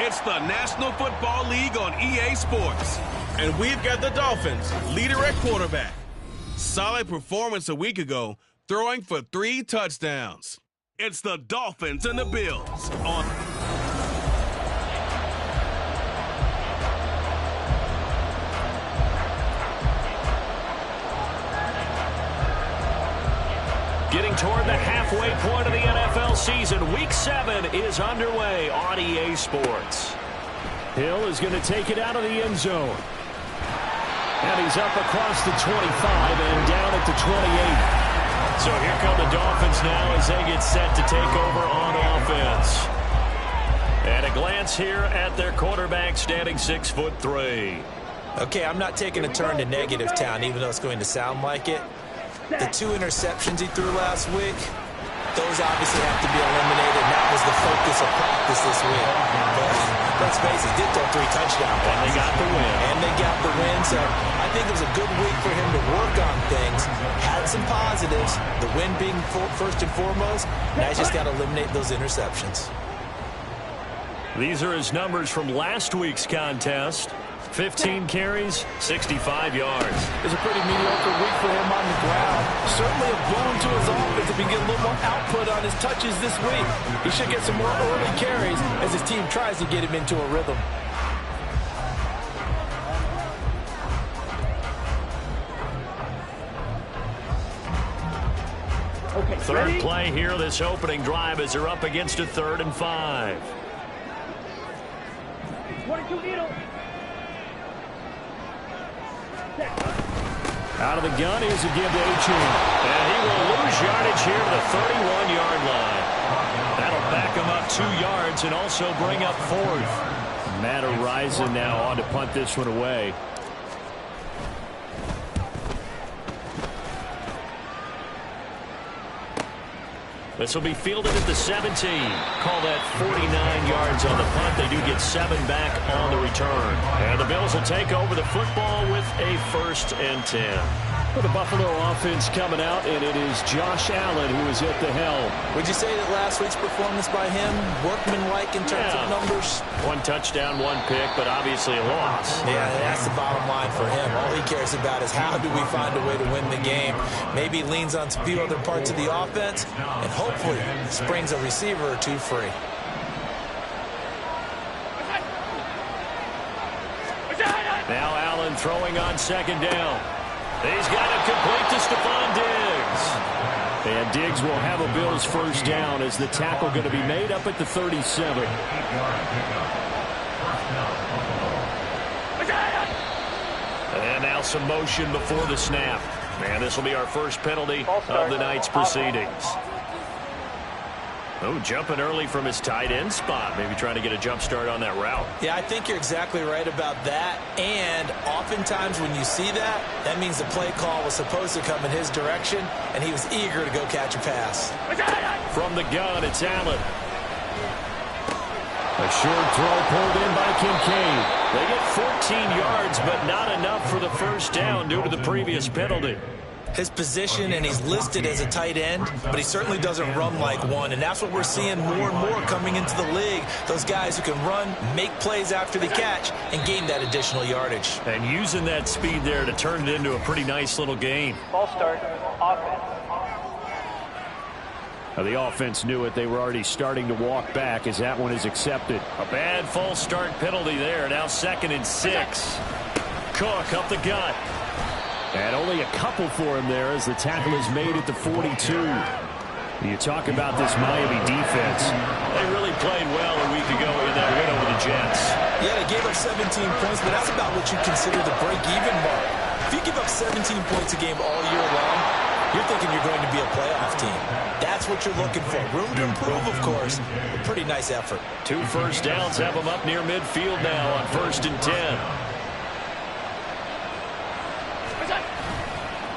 It's the National Football League on EA Sports. And we've got the Dolphins, leader at quarterback. Solid performance a week ago, throwing for 3 touchdowns. It's the Dolphins and the Bills on... Getting toward the halfway point of the NFL season. Week 7 is underway on EA Sports. Hill is going to take it out of the end zone. And he's up across the 25 and down at the 28. So here come the Dolphins now as they get set to take over on offense. And a glance here at their quarterback standing 6'3". Okay, I'm not taking a turn to negative town, even though it's going to sound like it. The 2 interceptions he threw last week, those obviously have to be eliminated, and that was the focus of practice this week. But let's face it, he did throw 3 touchdowns. And they got the win. So I think it was a good week for him to work on things. Had some positives, the win being first and foremost. Now he's just got to eliminate those interceptions. These are his numbers from last week's contest. 15 carries, 65 yards. It's a pretty mediocre week for him on the ground. Certainly a blow to his offense if he can get a little more output on his touches this week. He should get some more early carries as his team tries to get him into a rhythm. Okay, third play here, this opening drive, as they're up against a 3rd and 5. 22 needle. Out of the gun, here's a give to Achane. And he will lose yardage here to the 31-yard line. That'll back him up 2 yards and also bring up 4th. Matt Horizon now on to punt this one away. This will be fielded at the 17. Call that 49 yards on the punt. They do get 7 back on the return. And the Bills will take over the football with a 1st and 10. For the Buffalo offense coming out, and it is Josh Allen who is at the helm. Would you say that last week's performance by him, workmanlike in terms of numbers? 1 touchdown, 1 pick, but obviously a loss. Yeah, that's the bottom line for him. All he cares about is how do we find a way to win the game. Maybe he leans on a few other parts of the offense, and hopefully springs a receiver or 2 free. Now Allen throwing on 2nd down. He's got it complete to Stephon Diggs. And Diggs will have a Bills 1st down as the tackle going to be made up at the 37. And now some motion before the snap. And this will be our first penalty of the night's proceedings. Oh, jumping early from his tight end spot. Maybe trying to get a jump start on that route. Yeah, I think you're exactly right about that. And oftentimes when you see that, that means the play call was supposed to come in his direction, and he was eager to go catch a pass. From the gun, it's Allen. A short throw pulled in by Kincaid. They get 14 yards, but not enough for the 1st down due to the previous penalty. His position, and he's listed as a tight end, but he certainly doesn't run like one, and that's what we're seeing more and more coming into the league. Those guys who can run, make plays after the catch, and gain that additional yardage. And using that speed there to turn it into a pretty nice little game. Ball start, offense. Now the offense knew it. They were already starting to walk back as that one is accepted. A bad false start penalty there. Now 2nd and 6. Cook up the gut. And only a couple for him there as the tackle is made at the 42. You talk about this Miami defense. They really played well a week ago in that win over the Jets. Yeah, they gave up 17 points, but that's about what you consider the break-even mark. If you give up 17 points a game all year long, you're thinking you're going to be a playoff team. That's what you're looking for. Room to improve, of course. A pretty nice effort. 2 1st downs have them up near midfield now on 1st and 10.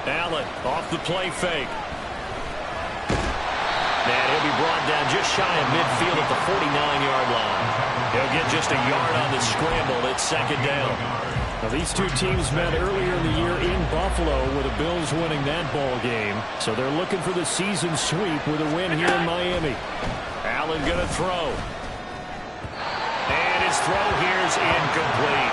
Allen off the play fake. And he'll be brought down just shy of midfield at the 49-yard line. He'll get just a yard on the scramble. It's 2nd down. Now, these 2 teams met earlier in the year in Buffalo with the Bills winning that ball game. So they're looking for the season sweep with a win here in Miami. Allen going to throw. And his his throw here's incomplete.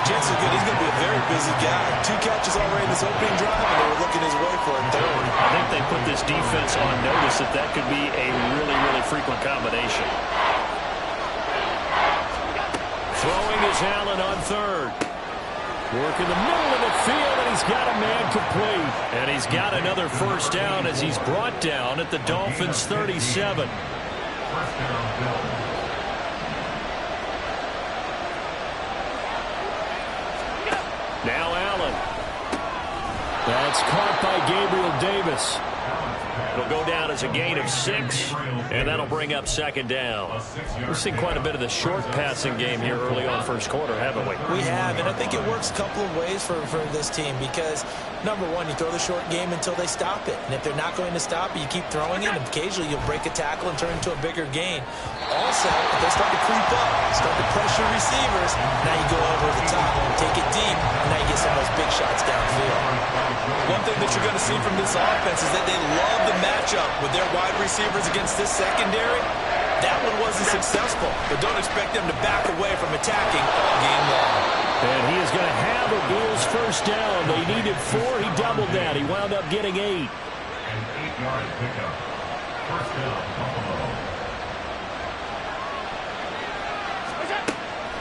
Jets are good. He's going to be a very busy guy. 2 catches already in his opening drive, and they were looking his way for a third. I think they put this defense on notice that could be a really, really frequent combination. Throwing is Allen on third. Work in the middle of the field, and he's got a man complete. And he's got another first down as he's brought down at the Dolphins' 37. Now Allen. That's caught by Gabriel Davis. It'll go down as a gain of 6, and that'll bring up second down. We've seen quite a bit of the short passing game here early on first quarter, haven't we? We have, and I think it works a couple of ways for this team because, number one, you throw the short game until they stop it. And if they're not going to stop it, you keep throwing it, and occasionally you'll break a tackle and turn it into a bigger gain. Also, if they start to creep up, start to pressure receivers, now you go over the top, take it deep, and now you get some of those big shots downfield. One thing that you're going to see from this offense is that they love the matchup with their wide receivers against this secondary. That one wasn't successful, but don't expect them to back away from attacking all game long. And he is going to have a Bills first down. They needed 4. He doubled that. He wound up getting 8. An 8-yard pickup. First down, Buffalo.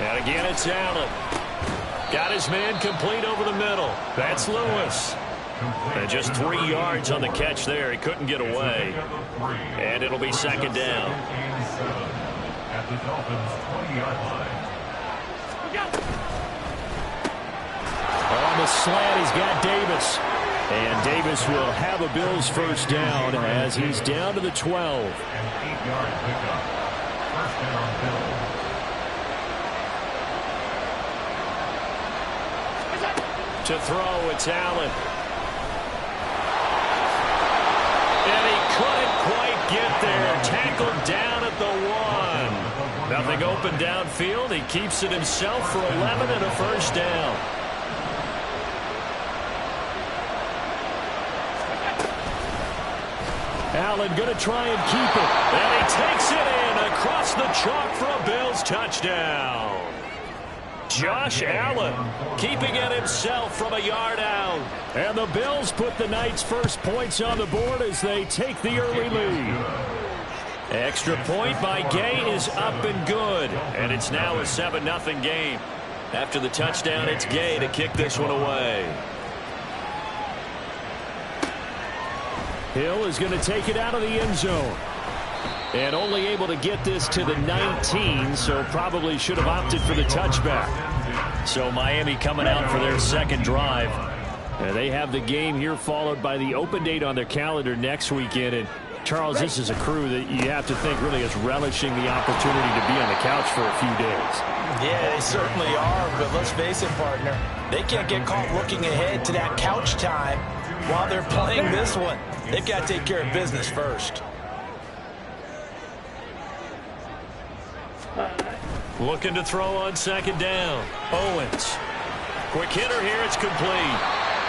And again, it's Allen. Got his man complete over the middle. That's Lewis. And just 3 yards on the catch there. He couldn't get away. And it'll be second down. At the Dolphins' 20-yard line. On the slant, he's got Davis. And Davis will have a Bills first down as he's down to the 12. An 8-yard pickup. First down, Bills. To throw, it's Allen. And he couldn't quite get there. Tackled down at the 1. Nothing open downfield. He keeps it himself for 11 and a first down. Allen going to try and keep it. And he takes it in across the chalk for a Bills touchdown. Josh Allen keeping it himself from a yard out. And the Bills put the night's first points on the board as they take the early lead. Extra point by Gay is up and good. And it's now a 7-0 game. After the touchdown, it's Gay to kick this one away. Hill is going to take it out of the end zone. And only able to get this to the 19, so probably should have opted for the touchback. So Miami coming out for their second drive. They have the game here followed by the open date on their calendar next weekend. And Charles, this is a crew that you have to think really is relishing the opportunity to be on the couch for a few days. Yeah, they certainly are, but let's face it, partner. They can't get caught looking ahead to that couch time while they're playing this one. They've got to take care of business first. Looking to throw on second down. Owens. Quick hitter here. It's complete.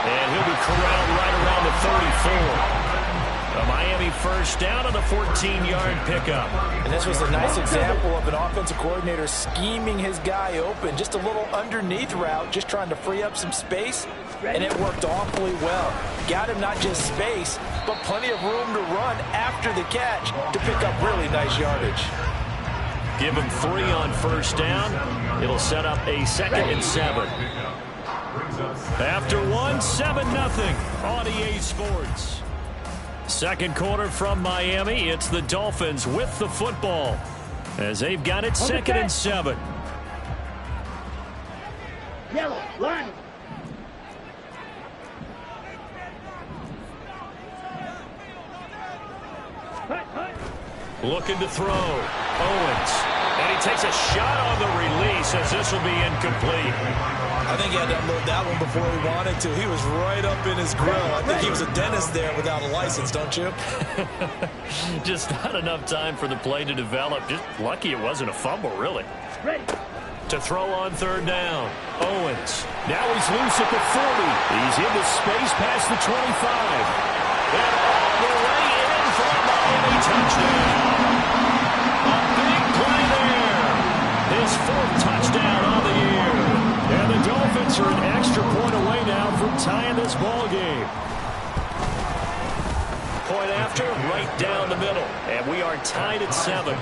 And he'll be corralled right around the 34. A Miami first down on the 14-yard pickup. And this was a nice example of an offensive coordinator scheming his guy open. Just a little underneath route, just trying to free up some space. And it worked awfully well. Got him not just space, but plenty of room to run after the catch to pick up really nice yardage. Give him 3 on first down. It'll set up a 2nd and 7. After 1, 7-0 on EA Sports. Second quarter from Miami. It's the Dolphins with the football as they've got it 2nd and 7. Yellow, line. Looking to throw. Owens. And he takes a shot on the release as this will be incomplete. I think he had to unload that one before he wanted to. He was right up in his grill. I think he was a dentist there without a license, don't you? Just not enough time for the play to develop. Just lucky it wasn't a fumble, really. Ready. To throw on third down. Owens. Now he's loose at the 40. He's into space past the 25. And all the way in for a Miami touchdown. A big play there. His 4th 4th touchdown on the year. And the Dolphins are an extra point away now from tying this ball game. Point after, right down the middle. And we are tied at 7.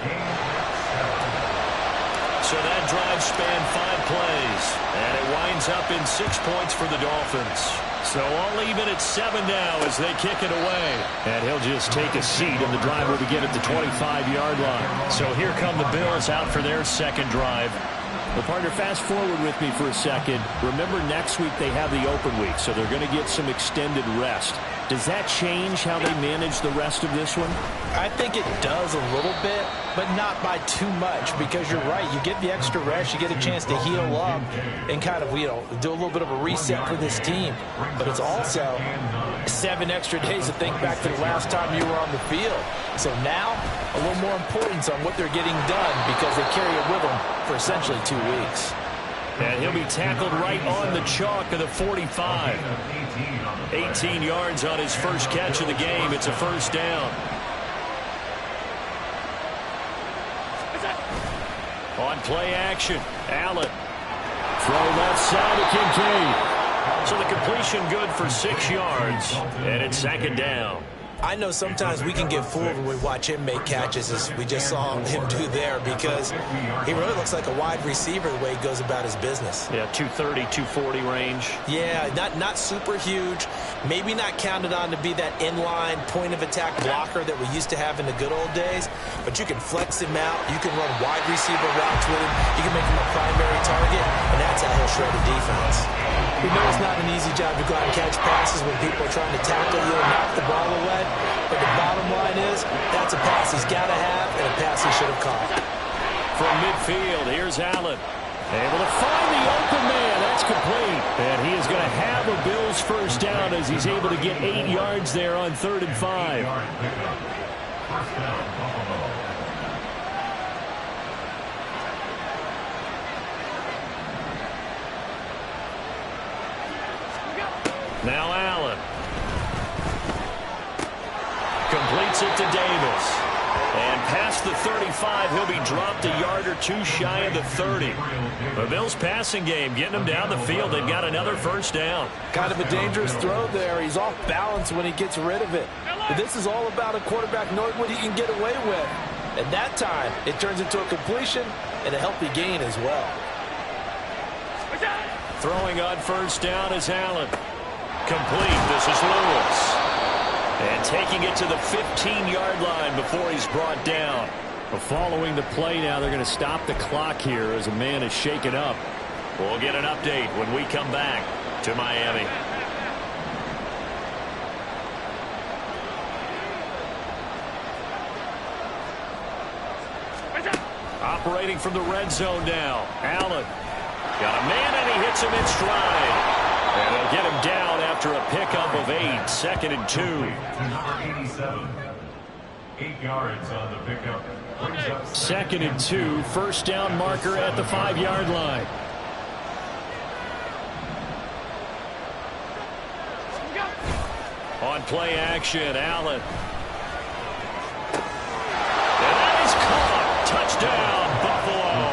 So that drive spanned 5 plays. And it winds up in 6 points for the Dolphins. So all even at 7 now as they kick it away. And he'll just take a seat, and the drive will begin at the 25-yard line. So here come the Bills out for their second drive. Well, partner, fast forward with me for a second. Remember, next week they have the open week, so they're going to get some extended rest. Does that change how they manage the rest of this one? I think it does a little bit, but not by too much, because you're right. You get the extra rest, you get a chance to heal up and kind of, do a little bit of a reset for this team. But it's also 7 extra days to think back to the last time you were on the field. So now, a little more importance on what they're getting done because they carry it with them for essentially 2 weeks. And he'll be tackled right on the chalk of the 45. 18 yards on his first catch of the game. It's a first down. On play action, Allen. Throw left side to Kincaid. So the completion good for 6 yards. And it's second down. I know sometimes we can get fooled when we watch him make catches, as we just saw him do there, because he really looks like a wide receiver the way he goes about his business. Yeah, 230, 240 range. Yeah, not super huge. Maybe not counted on to be that inline point-of-attack blocker that we used to have in the good old days, but you can flex him out. You can run wide receiver routes with him. You can make him a primary target, and that's how he'll shred a defense. We know it's not an easy job to go out and catch passes when people are trying to tackle you and knock the ball away. But the bottom line is, that's a pass he's got to have and a pass he should have caught. From midfield, here's Allen. Able to find the open man. That's complete. And he is going to have a Bills first down as he's able to get 8 yards there on 3rd and 5. Now Allen. Completes it to Davis. And past the 35, he'll be dropped a yard or 2 shy of the 30. The Bills passing game getting them down the field. They've got another first down. Kind of a dangerous throw there. He's off balance when he gets rid of it. But this is all about a quarterback knowing what he can get away with. At that time, it turns into a completion and a healthy gain as well. Throwing on first down is Allen. Complete. This is Lewis. And taking it to the 15-yard line before he's brought down. But following the play now, they're going to stop the clock here as a man is shaken up. We'll get an update when we come back to Miami. Operating from the red zone now. Allen. Got a man and he hits him in stride. And they'll get him down after a pickup of 8. 2nd and 2. Number 87. 8 yards on the pickup. 2nd and 2. First down marker at the 5-yard line. On play action, Allen. And that is caught. Touchdown, Buffalo.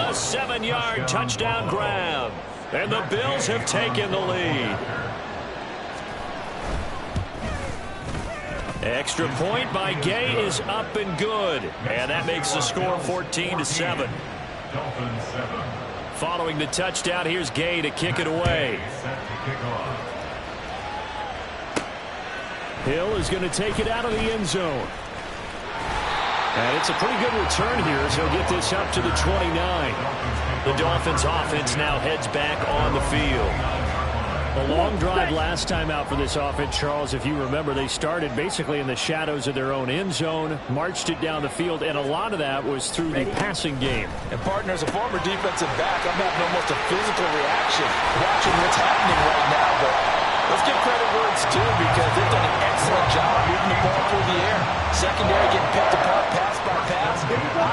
A 7-yard touchdown grab. And the Bills have taken the lead. Extra point by Gay is up and good. And that makes the score 14-7. Following the touchdown, here's Gay to kick it away. Hill is going to take it out of the end zone. And it's a pretty good return here as he'll get this up to the 29. The Dolphins offense now heads back on the field. A long drive last time out for this offense, Charles. If you remember, they started basically in the shadows of their own end zone, marched it down the field, and a lot of that was through the passing game. And partner, as a former defensive back, I'm having almost a physical reaction watching what's happening right now. But let's give credit where it's due because they've done an excellent job moving the ball through the air. Secondary getting picked apart pass by pass.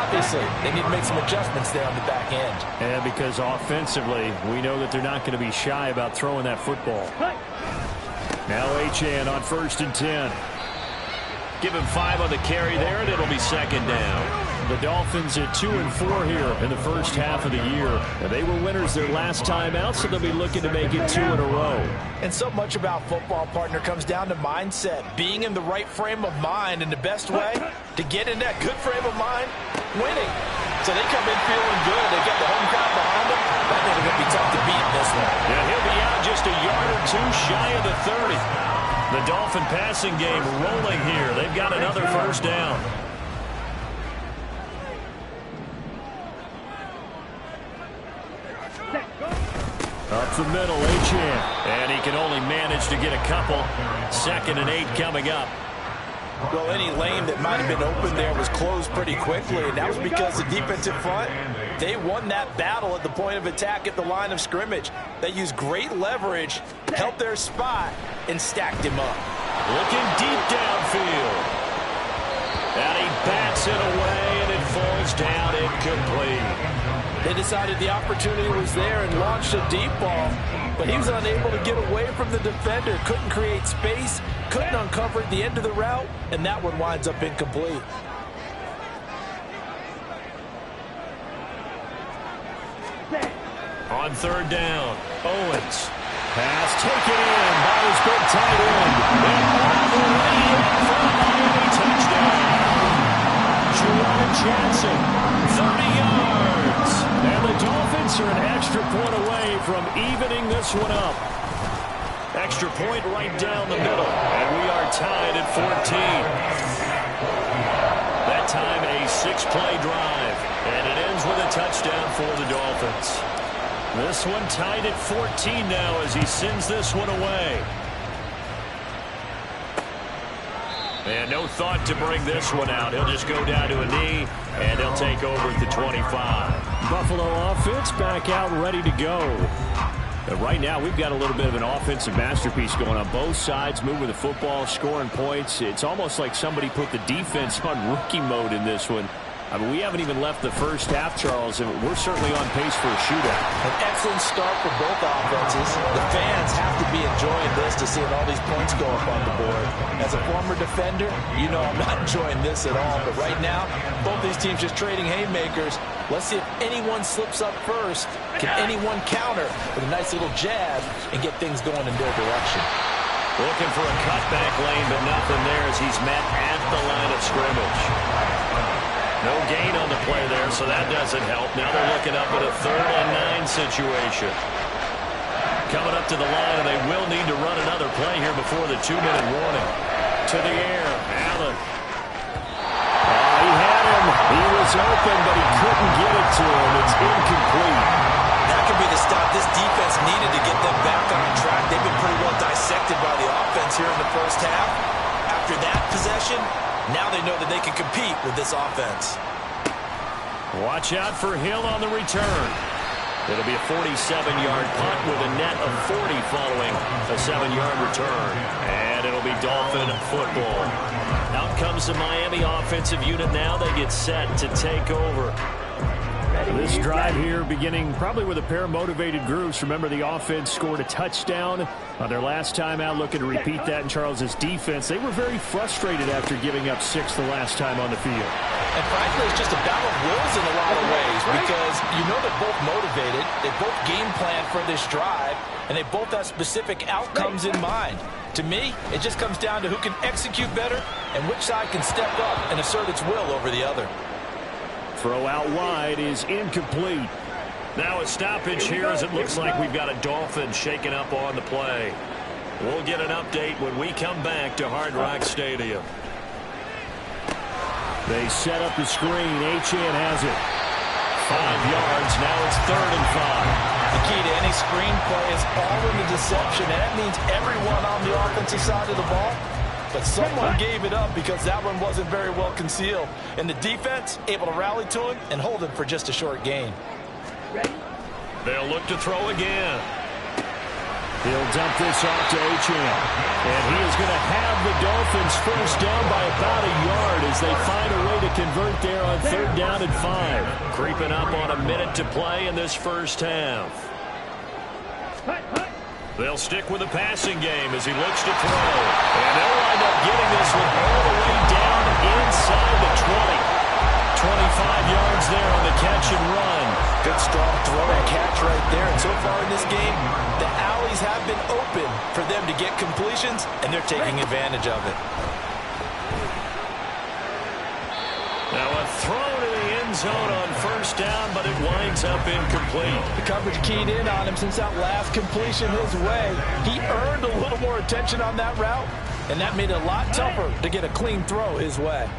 Obviously, they need to make some adjustments there on the back end. And because offensively, we know that they're not going to be shy about throwing that football. Now Achane on 1st and 10. Give him 5 on the carry there, and it'll be second down. The Dolphins at 2-4 here in the first half of the year. And they were winners their last time out, so they'll be looking to make it 2 in a row. And so much about football, partner, comes down to mindset. Being in the right frame of mind, and the best way to get in that good frame of mind, winning. So they come in feeling good. They got the home crowd behind them. I think it's going to be tough to beat in this one. Yeah, he'll be out just a yard or 2 shy of the 30. The Dolphin passing game rolling here. They've got another first down. Up the middle, Achane. And he can only manage to get a couple. 2nd and 8 coming up. Well, any lane that might have been open there was closed pretty quickly, and that was because the defensive front, they won that battle at the point of attack at the line of scrimmage. They used great leverage, held their spot, and stacked him up. Looking deep downfield. And he bats it away, and it falls down incomplete. They decided the opportunity was there and launched a deep ball, but he was unable to get away from the defender, couldn't create space, couldn't uncover the end of the route, and that one winds up incomplete. On 3rd down, Owens. Pass taken in by his big tight end. And all the way in for a Miami touchdown. Juwan Johnson, 30 yards. and the Dolphins are an extra point away from evening this one up. Extra point right down the middle, and we are tied at 14. That time a 6-play drive, and it ends with a touchdown for the Dolphins. This one tied at 14 now as he sends this one away. And no thought to bring this one out. He'll just go down to a knee, and he'll take over at the 25. Buffalo offense back out ready to go. And right now, we've got a little bit of an offensive masterpiece going on both sides, moving the football, scoring points. It's almost like somebody put the defense on rookie mode in this one. I mean, we haven't even left the first half, Charles, and we're certainly on pace for a shootout. An excellent start for both offenses. The fans have to be enjoying this to seeing all these points go up on the board. As a former defender, you know I'm not enjoying this at all. But right now, both these teams just trading haymakers. Let's see if anyone slips up first. Can anyone counter with a nice little jab and get things going in their direction? Looking for a cutback lane, but nothing there as he's met at the line of scrimmage. No gain on the play there, so that doesn't help. Now they're looking up at a 3rd and 9 situation. Coming up to the line, and they will need to run another play here before the 2-minute warning. To the air, Allen. He had him. He was open, but he couldn't get it to him. It's incomplete. That could be the stop this defense needed to get them back on track. They've been pretty well dissected by the offense here in the first half. After that possession, now they know that they can compete with this offense. Watch out for Hill on the return. It'll be a 47-yard punt with a net of 40 following a 7-yard return. And it'll be Dolphin football. Out comes the Miami offensive unit now. They get set to take over. This drive here beginning probably with a pair of motivated groups. Remember, the offense scored a touchdown on their last time out, looking to repeat that in Charles's defense. They were very frustrated after giving up 6 the last time on the field. And frankly, it's just a battle of wills in a lot of ways because you know they're both motivated. They both game plan for this drive, and they both have specific outcomes in mind. To me, it just comes down to who can execute better and which side can step up and assert its will over the other. Throw out wide is incomplete. Now a stoppage here as it looks like we've got a Dolphin shaking up on the play. We'll get an update when we come back to Hard Rock Stadium. They set up the screen. Achane has it. 5 yards. Now it's 3rd and 5. The key to any screen play is all in the deception, and that means everyone on the offensive side of the ball. But someone gave it up because that one wasn't very well concealed. And the defense able to rally to him and hold him for just a short gain. They'll look to throw again. He'll dump this off to Achane. And he is going to have the Dolphins first down by about a yard as they find a way to convert there on 3rd down and 5. Creeping up on a minute to play in this first half. They'll stick with the passing game as he looks to throw. And they'll wind up getting this one all the way down inside the 20. 25 yards there on the catch and run. Good strong throw and catch right there. And so far in this game, the alleys have been open for them to get completions, and they're taking advantage of it. Now a throw to the end zone on first down, but it winds up incomplete. The coverage keyed in on him since that last completion his way. He earned a little more attention on that route, and that made it a lot tougher to get a clean throw his way.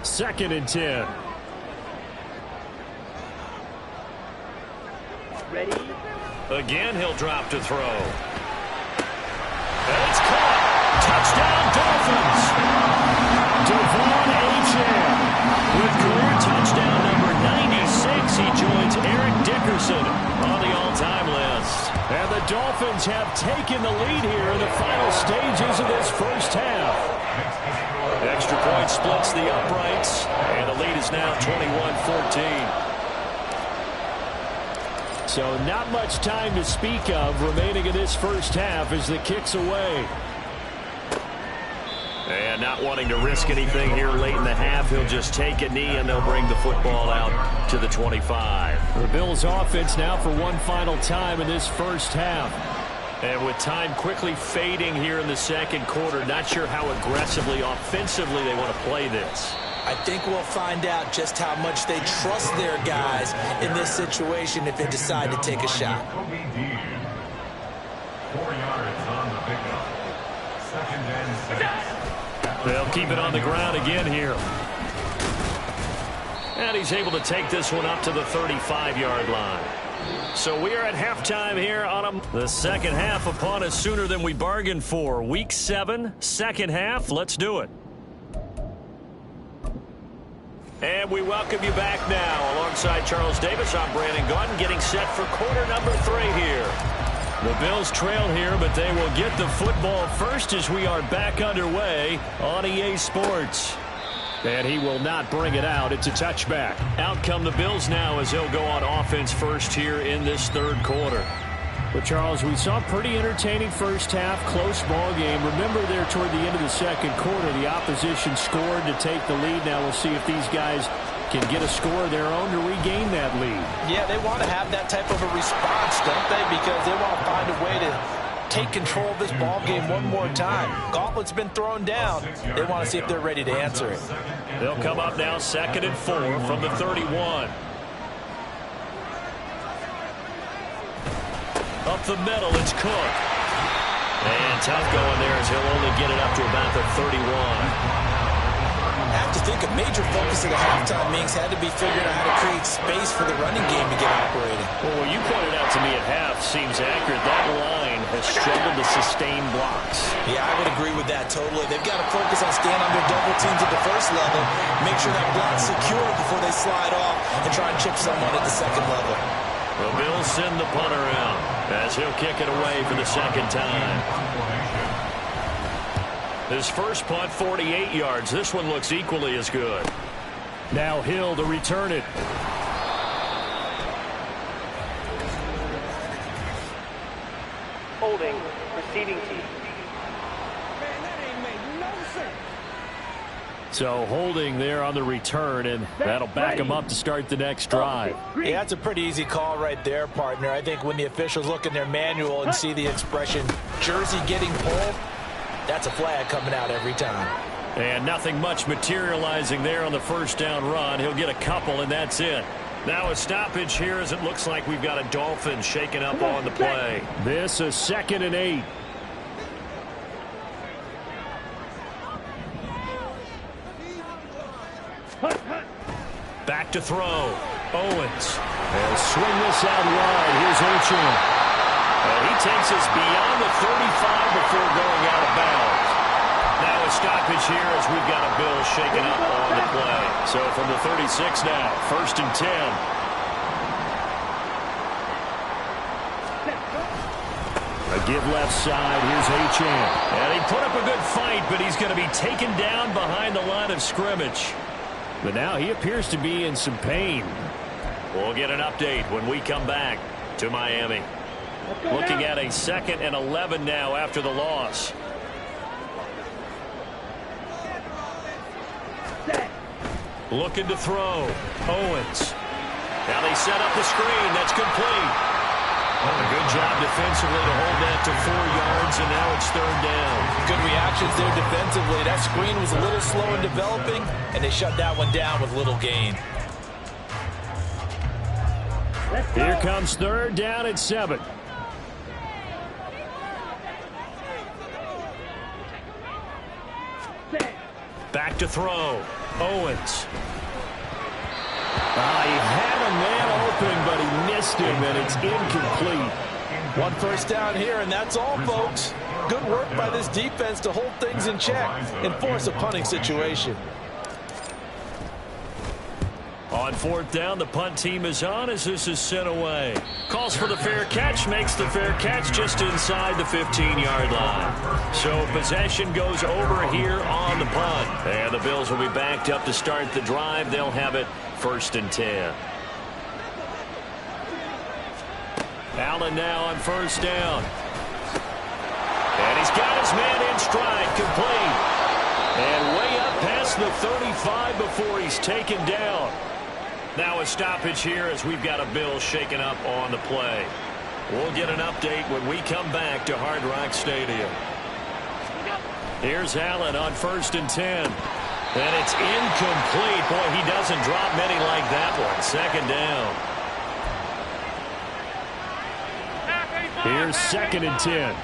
2nd and 10. Ready? Again, he'll drop to throw. And it's caught. Touchdown, Dolphins. Devon Achane with career touchdown number 96. He joins Eric Dickerson on the all-time list. And the Dolphins have taken the lead here in the final stages of this first half. Extra point splits the uprights, and the lead is now 21-14. So not much time to speak of remaining in this first half as the kick's away. And not wanting to risk anything here late in the half, he'll just take a knee and they'll bring the football out to the 25. The Bills offense now for one final time in this first half. And with time quickly fading here in the second quarter, not sure how aggressively, offensively they want to play this. I think we'll find out just how much they trust their guys in this situation if they decide to take a shot. 4 yards on the pickup. 2nd and 6. They'll keep it on the ground again here. And he's able to take this one up to the 35-yard line. So we are at halftime here on the second half upon us sooner than we bargained for. Week 7, second half. Let's do it. And we welcome you back now. Alongside Charles Davis, I'm Brandon Gaudin, getting set for quarter number 3 here. The Bills trail here, but they will get the football first as we are back underway on EA Sports. And he will not bring it out. It's a touchback. Out come the Bills now as they'll go on offense first here in this third quarter. But, Charles, we saw a pretty entertaining first half, close ball game. Remember there toward the end of the second quarter, the opposition scored to take the lead. Now we'll see if these guys can get a score of their own to regain that lead. Yeah, they want to have that type of a response, don't they? Because they want to find a way to take control of this ball game one more time. Gauntlet's been thrown down. They want to see if they're ready to answer it. They'll come up now 2nd and 4 from the 31. Up the middle, it's Cook. And tough going there as he'll only get it up to about the 31. I have to think a major focus of the halftime meetings had to be figuring out how to create space for the running game to get operating. Well, what you pointed out to me at half seems accurate. That line has struggled to sustain blocks. Yeah, I would agree with that totally. They've got to focus on staying on their double teams at the first level, make sure that block's secure before they slide off and try and chip someone at the second level. The Bills send the punter out as he'll kick it away for the second time. His first punt, 48 yards. This one looks equally as good. Now Hill to return it. Holding, receiving team. So holding there on the return, and that'll back him up to start the next drive. Yeah, that's a pretty easy call right there, partner. I think when the officials look in their manual and see the expression jersey getting pulled, that's a flag coming out every time. And nothing much materializing there on the first down run. He'll get a couple, and that's it. Now a stoppage here as it looks like we've got a Dolphins shaking up on the play. This is 2nd and 8. Back to throw. Owens. They'll swing this out wide. Here's Achane. And he takes us beyond the 35 before going out of bounds. Now a stoppage here as we've got a Bill shaking up on the play. So from the 36 now, 1st and 10. A give left side. Here's Achane. And he put up a good fight, but he's going to be taken down behind the line of scrimmage. But now he appears to be in some pain. We'll get an update when we come back to Miami. Looking at a 2nd and 11 now after the loss. Looking to throw. Owens. Now they set up the screen. That's complete. Well, a good job defensively to hold that to 4 yards, and now it's 3rd down. Good reactions there defensively. That screen was a little slow in developing, and they shut that one down with little gain. Here comes 3rd down at 7. Back to throw. Owens. He had a man open, but he missed him, and it's incomplete. 1 first down here, and that's all, folks. Good work by this defense to hold things in check and force a punting situation. On 4th down, the punt team is on as this is sent away. Calls for the fair catch, makes the fair catch just inside the 15-yard line. So possession goes over here on the punt. And the Bills will be backed up to start the drive. They'll have it 1st and 10. Allen now on 1st down. And he's got his man in stride, complete. And way up past the 35 before he's taken down. Now a stoppage here as we've got a Bill shaken up on the play. We'll get an update when we come back to Hard Rock Stadium. Here's Allen on 1st and 10. And it's incomplete. Boy, he doesn't drop many like that one. 2nd down. Here's 2nd and 10.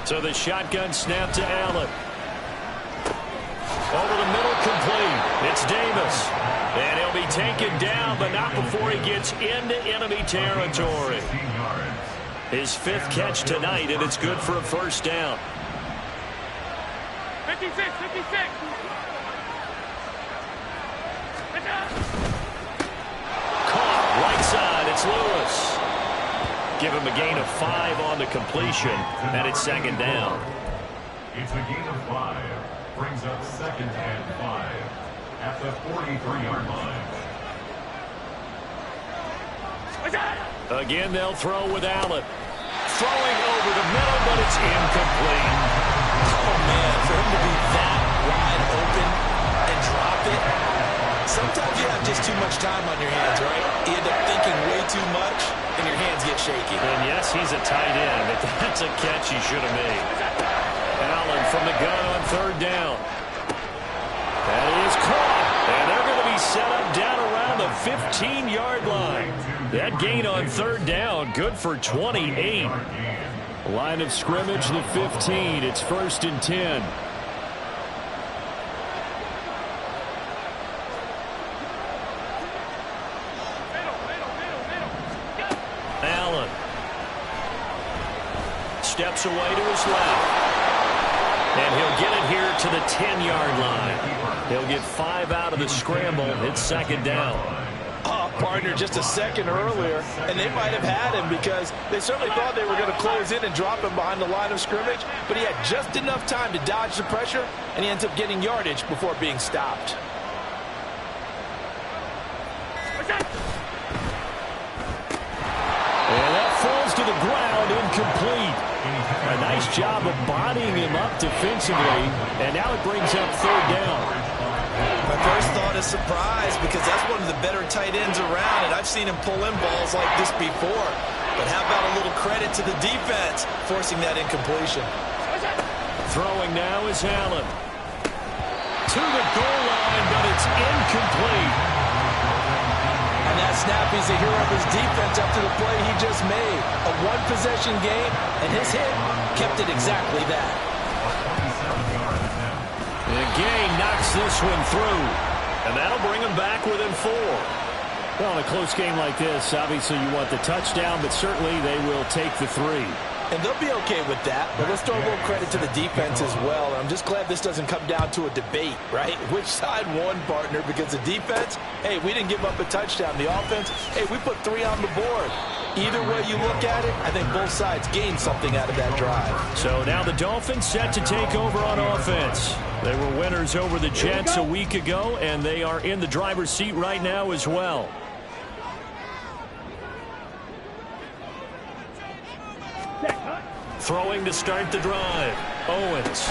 So the shotgun snap to Allen. Over the middle, complete. It's Davis. And he'll be taken down, but not before he gets into enemy territory. His 5th catch tonight, and it's good for a 1st down. 56, 56. Caught right side. It's Lewis. Give him a gain of 5 on the completion, and it's 2nd down. It's a gain of 5. Brings up 2nd and 5 at the 43-yard line. Again, they'll throw with Allen. Throwing over the middle, but it's incomplete. Oh, man, for him to be that wide open and drop it. Sometimes you have just too much time on your hands, right? You end up thinking way too much, and your hands get shaky. And yes, he's a tight end, but that's a catch he should have made. Allen from the gun on 3rd down. That is caught, and they're going to be set up down around the 15-yard line. That gain on 3rd down, good for 28. Line of scrimmage, the 15. It's 1st and 10. Allen steps away to his left. And he'll get it here to the 10-yard line. He'll get 5 out of the scramble. It's 2nd down. Partner just a second earlier, and they might have had him because they certainly thought they were going to close in and drop him behind the line of scrimmage, but he had just enough time to dodge the pressure, and he ends up getting yardage before being stopped. And that falls to the ground, incomplete. A nice job of bodying him up defensively, and now it brings up 3rd down. My first thought is surprise because that's one of the better tight ends around, and I've seen him pull in balls like this before. But how about a little credit to the defense forcing that incompletion? Throwing now is Allen. To the goal line, but it's incomplete. And that snap, he's a hero of his defense up to the play he just made. A one-possession game, and his hit kept it exactly that. Gay knocks this one through, and that'll bring him back within 4. Well, in a close game like this, obviously you want the touchdown, but certainly they will take the 3. And they'll be okay with that, but let's throw a little credit to the defense as well. And I'm just glad this doesn't come down to a debate, right? Which side won, partner? Because the defense, hey, we didn't give up a touchdown. The offense, hey, we put 3 on the board. Either way you look at it, I think both sides gained something out of that drive. So now the Dolphins set to take over on offense. They were winners over the Jets a week ago, and they are in the driver's seat right now as well. Throwing to start the drive. Owens.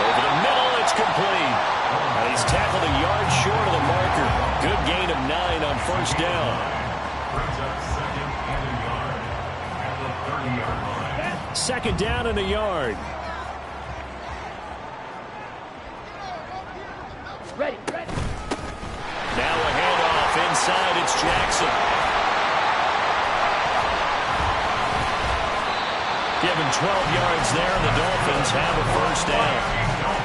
Over the middle, it's complete. And he's tackled a yard short of the marker. Good gain of 9 on first down. Brings up second and a yard at the 30-yard line. Second down and a yard. Ready. Now a handoff inside. It's Jackson. Given 12 yards there, the Dolphins have a first down.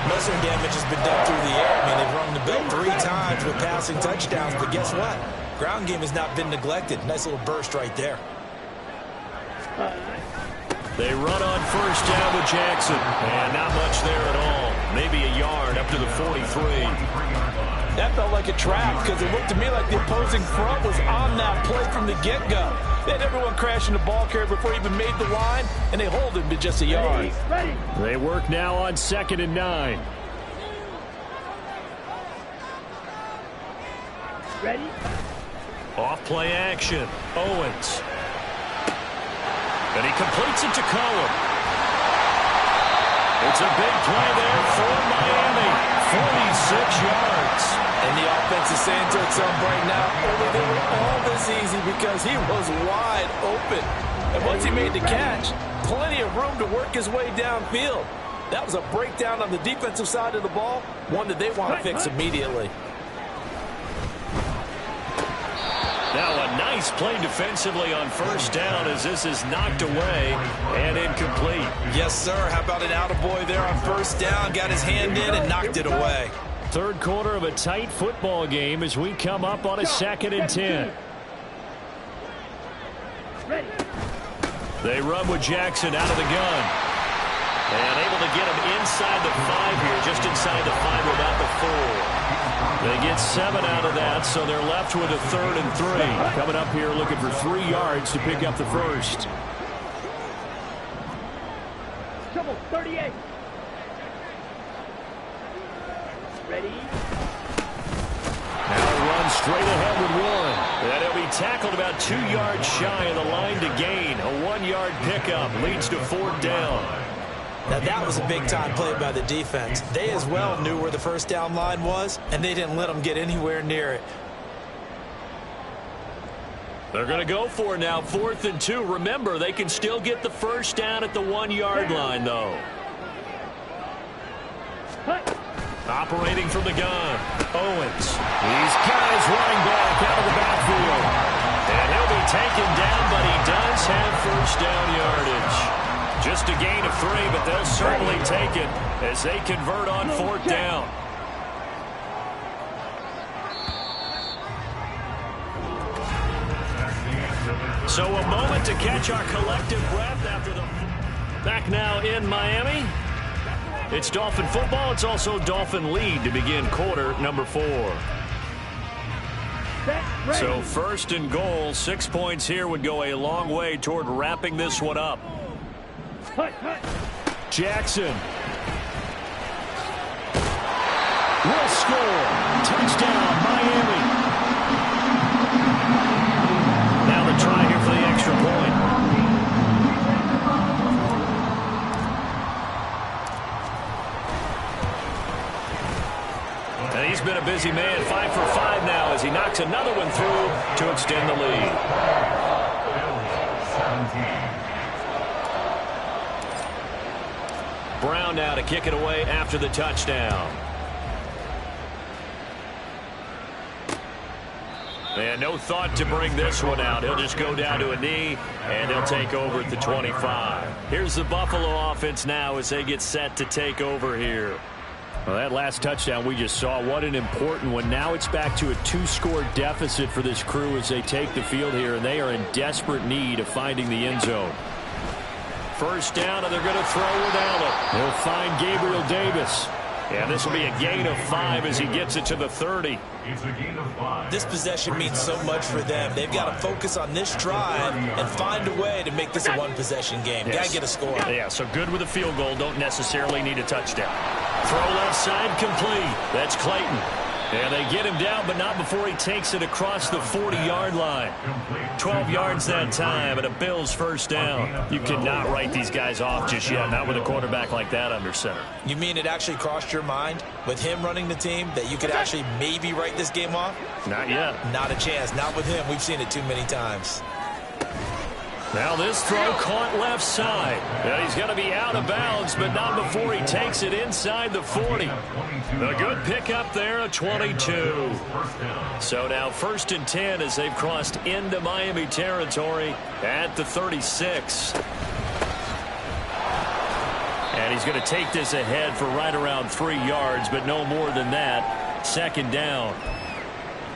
Most of the damage has been done through the air. I mean, they've run the ball 3 times with passing touchdowns, but guess what? Ground game has not been neglected. Nice little burst right there. They run on first down with Jackson. And not much there at all. Maybe a yard up to the 43. That felt like a trap because it looked to me like the opposing front was on that play from the get-go. They had everyone crashing the ball carrier before he even made the line, and they hold him to just a yard. Ready. They work now on 2nd and 9. Ready. Off play action. Owens. And he completes it to Cohen. It's a big play there for Miami. 46 yards. And the offense is saying to itself right now, only they were all this easy because he was wide open. And once he made the catch, plenty of room to work his way downfield. That was a breakdown on the defensive side of the ball, one that they want to fix immediately. Now a nice play defensively on first down as this is knocked away and incomplete. Yes, sir. How about an attaboy there on first down? Got his hand in and knocked it away. Third quarter of a tight football game as we come up on a 2nd and 10. Ready. They run with Jackson out of the gun. And able to get him inside the 5 here, just inside the 5, about the 4. They get 7 out of that, so they're left with a 3rd and 3. Coming up here looking for 3 yards to pick up the first. Trouble 38. Ready. Now run straight ahead with 1. And he'll be tackled about 2 yards shy of the line to gain. A 1-yard pickup leads to 4th down. Now that was a big-time play by the defense. They as well knew where the first down line was, and they didn't let them get anywhere near it. They're going to go for it now, 4th and 2. Remember, they can still get the first down at the 1-yard line, though. Operating from the gun, Owens. He's got his running back out of the backfield. And he'll be taken down, but he does have first down yardage. Just a gain of 3, but they'll certainly take it as they convert on 4th down. So a moment to catch our collective breath after the... Back now in Miami. It's Dolphin football. It's also Dolphin lead to begin quarter number 4. So 1st and goal, 6 points here would go a long way toward wrapping this one up. Jackson will score. Touchdown, Miami. Now the try here for the extra point. And he's been a busy man, 5 for 5 now as he knocks another one through to extend the lead. 17. Brown now to kick it away after the touchdown. And no thought to bring this one out. He'll just go down to a knee, and they'll take over at the 25. Here's the Buffalo offense now as they get set to take over here. Well, that last touchdown we just saw, what an important one. Now it's back to a 2-score deficit for this crew as they take the field here, and they are in desperate need of finding the end zone. First down, and they're going to throw without it. They'll find Gabriel Davis. And this will be a gain of 5 as he gets it to the 30. It's a gain of 5. This possession means so much for them. They've got to focus on this drive and find a way to make this a one-possession game. Yes. Got to get a score. Yeah, so good with a field goal. Don't necessarily need a touchdown. Throw left side complete. That's Clayton. And they get him down, but not before he takes it across the 40-yard line. 12 yards that time, and a Bills first down. You cannot write these guys off just yet, not with a quarterback like that under center. You mean it actually crossed your mind with him running the team that you could actually maybe write this game off? Not yet. Not a chance. Not with him. We've seen it too many times. Now this throw caught left side. And he's going to be out of bounds, but not before he takes it inside the 40. A good pickup there, a 22. So now 1st and 10 as they've crossed into Miami territory at the 36. And he's going to take this ahead for right around 3 yards, but no more than that. 2nd down.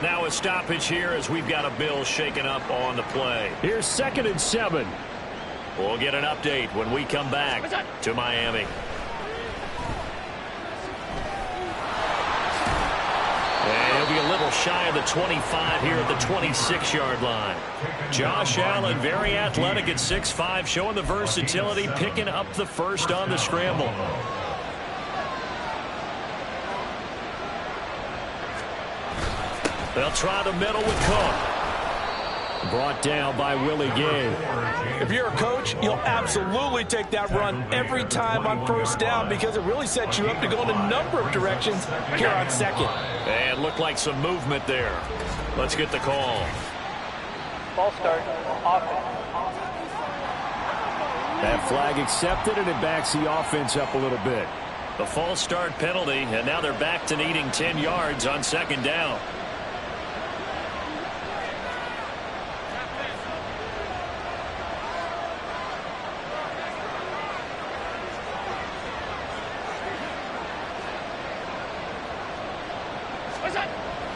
Now a stoppage here as we've got a Bill shaken up on the play. Here's 2nd and 7. We'll get an update when we come back to Miami. And he'll be a little shy of the 25 here at the 26-yard line. Josh Allen, very athletic at 6'5", showing the versatility, picking up the first on the scramble. They'll try the middle with Cook. Brought down by Willie Gay. If you're a coach, you'll absolutely take that run every time on 1st down because it really sets you up to go in a number of directions here on 2nd. And looked like some movement there. Let's get the call. False start. Offense. That flag accepted, and it backs the offense up a little bit. The false start penalty, and now they're back to needing 10 yards on 2nd down.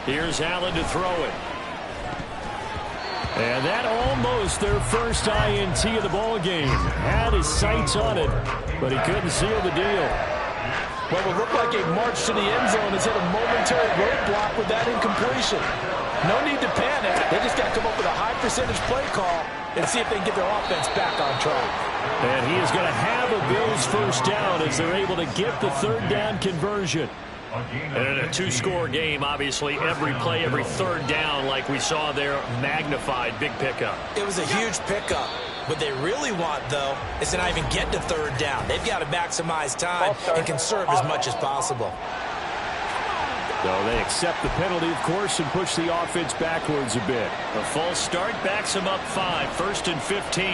Here's Allen to throw it. And that almost their first INT of the ball game. Had his sights on it, but he couldn't seal the deal. What would look like a march to the end zone has hit a momentary roadblock with that incompletion. No need to panic. They just got to come up with a high percentage play call and see if they can get their offense back on track. And he is going to have a Bills first down as they're able to get the 3rd down conversion. And in a 2-score game, obviously, every play, every 3rd down, like we saw there, magnified, big pickup. It was a huge pickup. What they really want, though, is to not even get to 3rd down. They've got to maximize time and conserve as much as possible. So they accept the penalty, of course, and push the offense backwards a bit. The false start backs them up 5, 1st and 15.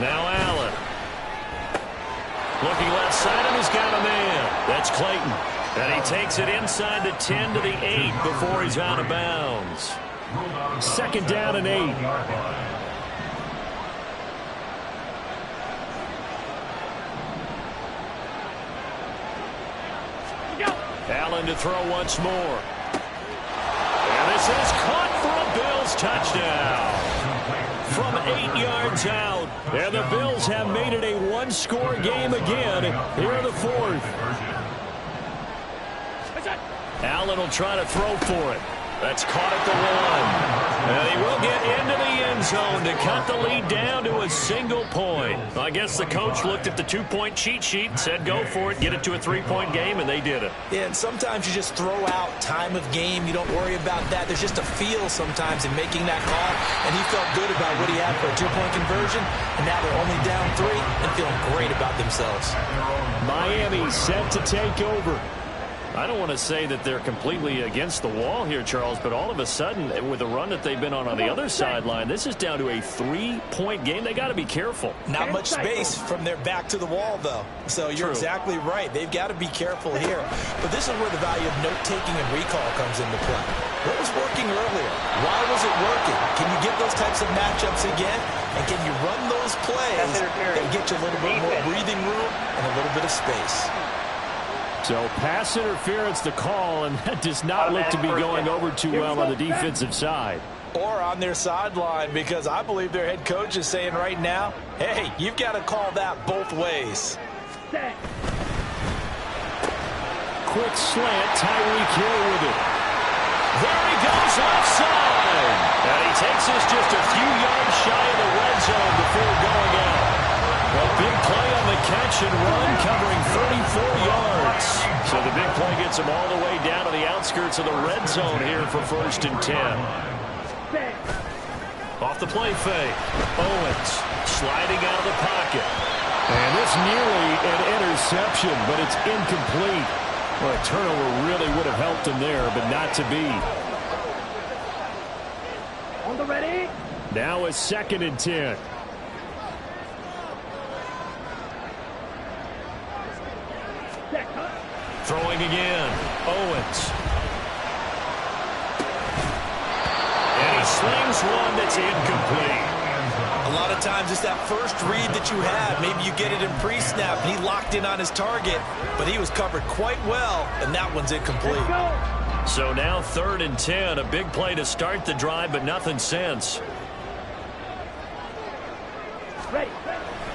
Now Allen. Looking left side, and he's got a man. That's Clayton. And he takes it inside the 10 to the 8 before he's out of bounds. 2nd down and 8. Allen to throw once more. And this is caught for a Bills touchdown. From 8 yards out. And the Bills have made it a 1-score game again here in the 4th. Allen will try to throw for it. That's caught at the 1. And he will get into the end zone to cut the lead down to a single point. I guess the coach looked at the 2-point cheat sheet and said go for it, get it to a 3-point game, and they did it. Yeah, and sometimes you just throw out time of game. You don't worry about that. There's just a feel sometimes in making that call, and he felt good about what he had for a 2-point conversion, and now they're only down 3 and feeling great about themselves. Miami set to take over. I don't want to say that they're completely against the wall here, Charles, but all of a sudden, with the run that they've been on the other sideline, this is down to a 3-point game. They got to be careful. Not much space from their back to the wall, though. So you're exactly right. They've got to be careful here. But this is where the value of note-taking and recall comes into play. What was working earlier? Why was it working? Can you get those types of matchups again? And can you run those plays that get you a little bit more breathing room and a little bit of space? So pass interference the call, and that does not look to be going over too well on the defensive side. Or on their sideline, because I believe their head coach is saying right now, hey, you've got to call that both ways. Quick slant, Tyreek Hill with it. There he goes left side. And he takes us just a few yards shy of the red zone before going out. A big play on the catch and run, covering 34 yards. So the big play gets him all the way down to the outskirts of the red zone here for 1st and 10. Off the play fake. Owens sliding out of the pocket. And it's nearly an interception, but it's incomplete. Well, a turnover really would have helped him there, but not to be. On the ready. Now it's 2nd and 10. Throwing again. Owens. And he slings one that's incomplete. A lot of times it's that first read that you have. Maybe you get it in pre-snap, and he locked in on his target, but he was covered quite well, and that one's incomplete. So now 3rd and 10. A big play to start the drive, but nothing since.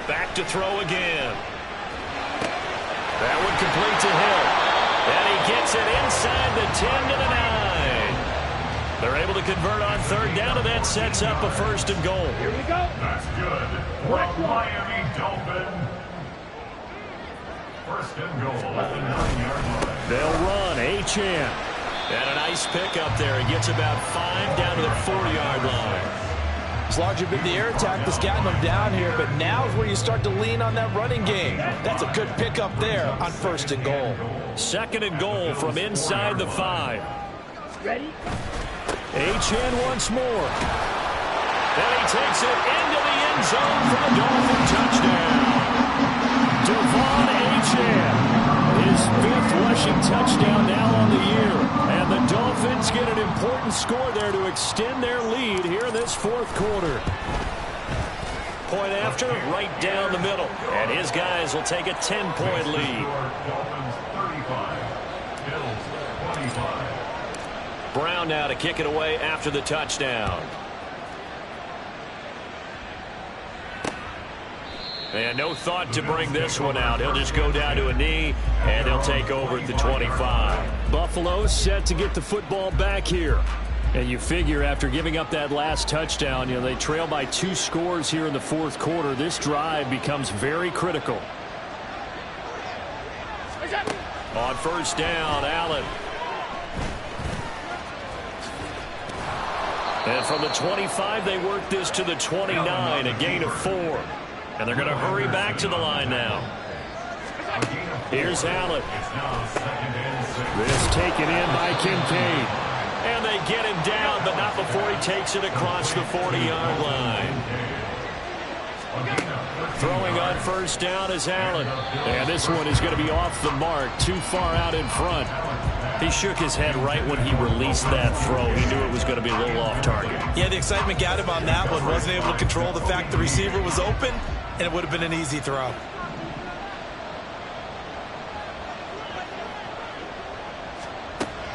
Back to throw again. That one complete to Hill. And he gets it inside the 10 to the 9. They're able to convert on 3rd down, and that sets up a 1st and goal. Here we go. That's good. From Miami Dolphins. 1st and goal at the 9-yard line. They'll run. Achane. And a nice pick up there. He gets about 5 down to the 4-yard line. It's largely been the air attack that's gotten them down here, but now is where you start to lean on that running game. That's a good pickup there on 1st and goal. 2nd and goal from inside the 5. Ready. Achane once more. And he takes it into the end zone for the Dolphin touchdown. Devon Achane. His 5th rushing touchdown now on the year. And the Dolphins get an important score there to extend their lead here in this 4th quarter. Point after, right down the middle. And his guys will take a 10-point lead. Dolphins 35, Bills 25. Brown now to kick it away after the touchdown. And no thought to bring this one out. He'll just go down to a knee, and they'll take over at the 25. Buffalo set to get the football back here. And you figure after giving up that last touchdown, they trail by 2 scores here in the 4th quarter. This drive becomes very critical. On 1st down, Allen. And from the 25, they work this to the 29, a gain of 4. And they're going to hurry back to the line now. Here's Allen. This taken in by Kincaid. And they get him down, but not before he takes it across the 40-yard line. Throwing on 1st down is Allen. And this one is going to be off the mark, too far out in front. He shook his head right when he released that throw. He knew it was going to be a little off target. Yeah, the excitement got him on that one. Wasn't able to control the fact the receiver was open, and it would have been an easy throw.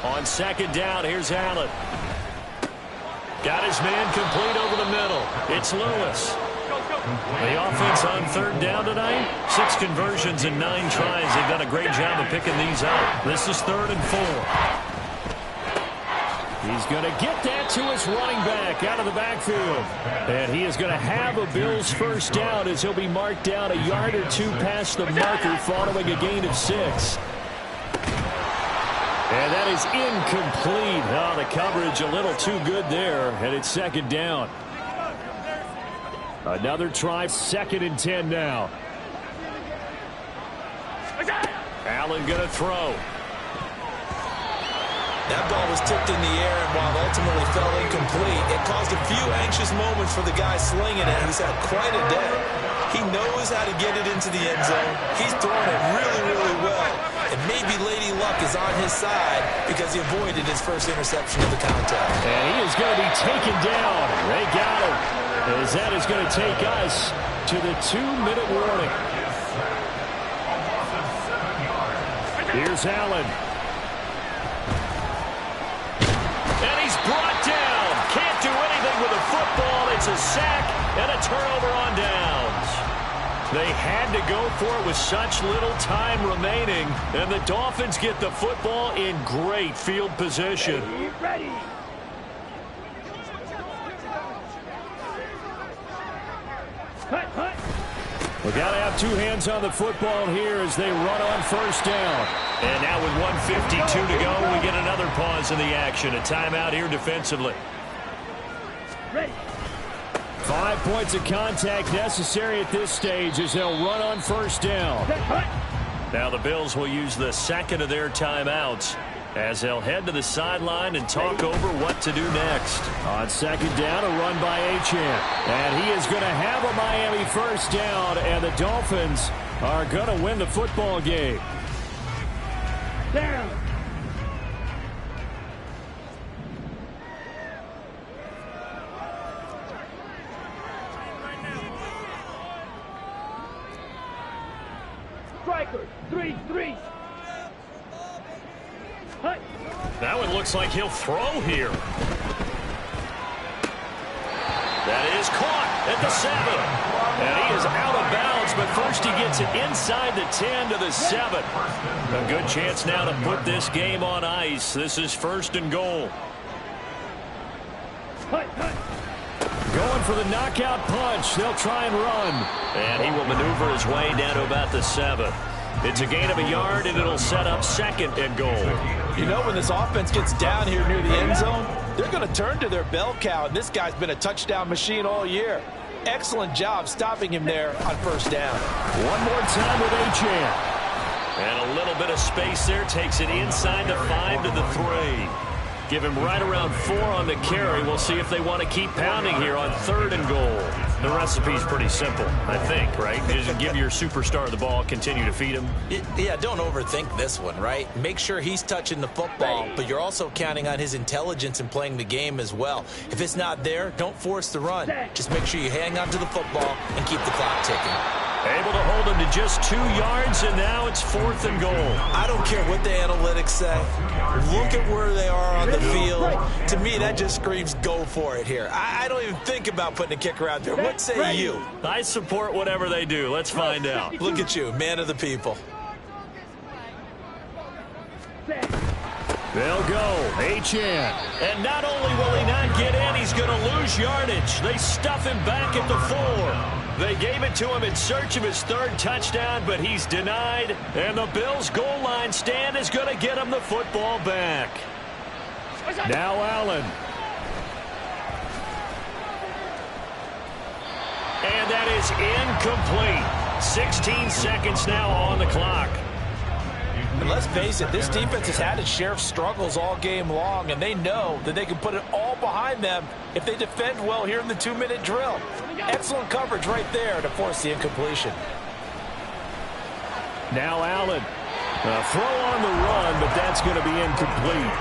On 2nd down, here's Allen. Got his man complete over the middle. It's Lewis. The offense on 3rd down tonight, 6 conversions and 9 tries. They've done a great job of picking these out. This is 3rd and 4. He's going to get that to his running back out of the backfield. And he is going to have a Bills 1st down as he'll be marked down a yard or 2 past the marker following a gain of 6. And that is incomplete. Oh, the coverage a little too good there, and it's 2nd down. Another try, 2nd and 10 now. Allen going to throw. That ball was tipped in the air, and while it ultimately fell incomplete, it caused a few anxious moments for the guy slinging it. He's had quite a day. He knows how to get it into the end zone. He's throwing it really, really well. And maybe Lady Luck is on his side because he avoided his first interception of the contest. And he is going to be taken down. They got him. As that is going to take us to the 2-minute warning. Here's Allen. And he's brought down. Can't do anything with a football. It's a sack and a turnover on downs. They had to go for it with such little time remaining. And the Dolphins get the football in great field position. Ready. We got to have two hands on the football here as they run on first down. And now with 1:52 to go, we get another pause in the action. A timeout here defensively. Ready. 5 points of contact necessary at this stage as they'll run on first down. Now the Bills will use the second of their timeouts as they'll head to the sideline and talk over what to do next. On second down, a run by Achane. And he is going to have a Miami first down, and the Dolphins are going to win the football game. Down. Striker, 3-3. Now it looks like he'll throw here. That is caught at the 7. And he is out of bounds, but first he gets it inside the 10 to the 7. A good chance now to put this game on ice. This is first and goal. Going for the knockout punch. They'll try and run. And he will maneuver his way down to about the 7. It's a gain of a yard, and it'll set up second and goal. You know, when this offense gets down here near the end zone, they're going to turn to their bell cow, and this guy's been a touchdown machine all year. Excellent job stopping him there on first down. One more time with Achane. And a little bit of space there takes it inside the 5 to the 3. Give him right around 4 on the carry. We'll see if they want to keep pounding here on third and goal. The recipe's pretty simple, I think, right? Just give your superstar the ball, continue to feed him. Yeah, don't overthink this one, right? Make sure he's touching the football, but you're also counting on his intelligence in playing the game as well. If it's not there, don't force the run. Just make sure you hang on to the football and keep the clock ticking. Able to hold him to just 2 yards, and now it's fourth and goal. I don't care what the analytics say. Look at where they are on the field. To me, that just screams go for it here. I don't even think about putting a kicker out there. What say you? I support whatever they do. Let's find out. Look at you, man of the people. They'll go. Achane. And not only will he not get in, he's going to lose yardage. They stuff him back at the 4. They gave it to him in search of his third touchdown, but he's denied. And the Bills' goal line stand is going to get him the football back. Now Allen. And that is incomplete. 16 seconds now on the clock. And let's face it, this defense has had its share of struggles all game long, and they know that they can put it all behind them if they defend well here in the 2-minute drill. Excellent coverage right there to force the incompletion. Now Allen. A throw on the run, but that's going to be incomplete.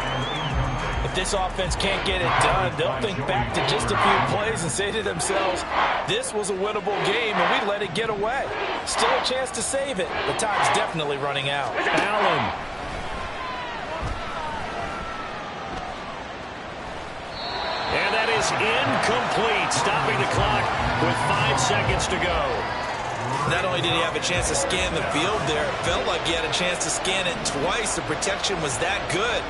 If this offense can't get it done, they'll think back to just a few plays and say to themselves, this was a winnable game, and we let it get away. Still a chance to save it, but time's definitely running out. Allen. And that is incomplete, stopping the clock with 5 seconds to go. Not only did he have a chance to scan the field there, it felt like he had a chance to scan it twice. The protection was that good.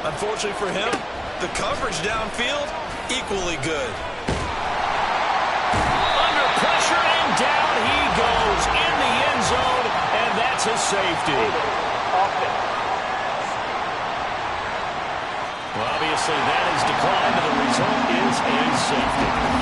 Unfortunately for him, the coverage downfield, equally good. Under pressure, and down he goes in the end zone, and that's a safety. Well, obviously, that is declined, and the result is a safety.